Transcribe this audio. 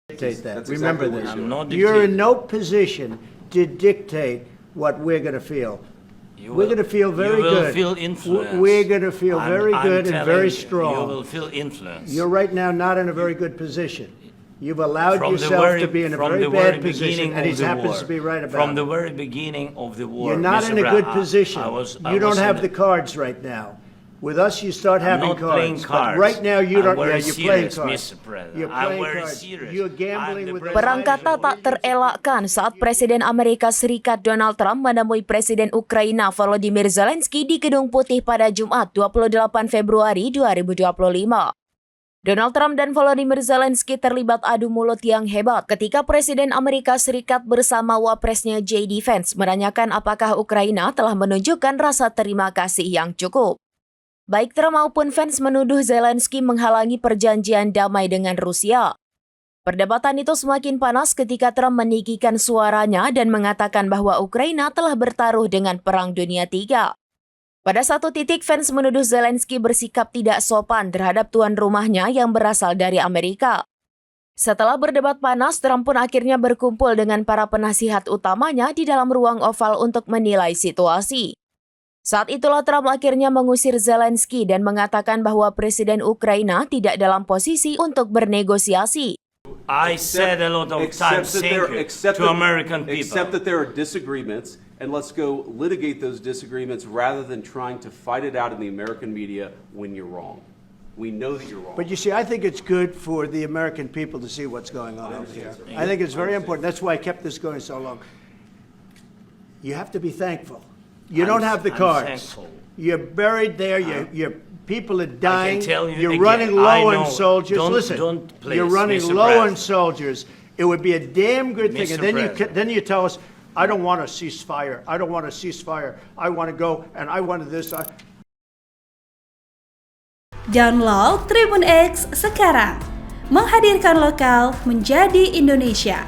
dictate that. That's Remember exactly what this. I'm not You're in dictating. no position to dictate what we're going to feel. We're going to feel very you will good. Feel influenced. We're going to feel very I'm good and telling very you, strong. You will feel influence. You're right now not in a very good position. You've allowed From the yourself to be in a from very the very bad position, beginning and he of the happens war. to be right about From it. the very beginning of the war. You're not Mr. in a Brown, good position. I You don't was have in the cards right now. With us, you start I'm having not playing cards. cards. But right now, you I'm don't. very Yeah, you're playing serious, cards. Mr. President. You're I'm playing very cards. serious. You're gambling I'm the with president. Perang kata tak terelakkan saat Presiden Amerika Serikat Donald Trump menemui Presiden Ukraina Volodymyr Zelensky di Gedung Putih pada Jumat 28 Februari 2025. Donald Trump dan Volodymyr Zelensky terlibat adu mulut yang hebat ketika Presiden Amerika Serikat bersama wapresnya J.D. Vance menanyakan apakah Ukraina telah menunjukkan rasa terima kasih yang cukup. Baik Trump maupun Vance menuduh Zelensky menghalangi perjanjian damai dengan Rusia. Perdebatan itu semakin panas ketika Trump meninggikan suaranya dan mengatakan bahwa Ukraina telah bertaruh dengan Perang Dunia III. Pada satu titik, Vance menuduh Zelensky bersikap tidak sopan terhadap tuan rumahnya yang berasal dari Amerika. Setelah berdebat panas, Trump pun akhirnya berkumpul dengan para penasihat utamanya di dalam ruang oval untuk menilai situasi. Saat itulah Trump akhirnya mengusir Zelensky dan mengatakan bahwa Presiden Ukraina tidak dalam posisi untuk bernegosiasi. I said a lot of times thank you to American people. Except that there are disagreements, and let's go litigate those disagreements rather than trying to fight it out in the American media when you're wrong. We know that you're wrong. But you see, I think it's good for the American people to see what's going on out here. I think it's very important. That's why I kept this going so long. You have to be thankful. You don't have the I'm cards. thankful. You're buried there. Your people are dying. tell you You're again, running I low know. on soldiers. Listen, Don't please, you're running Mr. low on President. soldiers. It would be a damn good thing. Mr. And then President. then you tell us, I don't want a ceasefire. I don't want a ceasefire. I want to go and I wanted this. Download Tribun X sekarang, menghadirkan lokal menjadi Indonesia.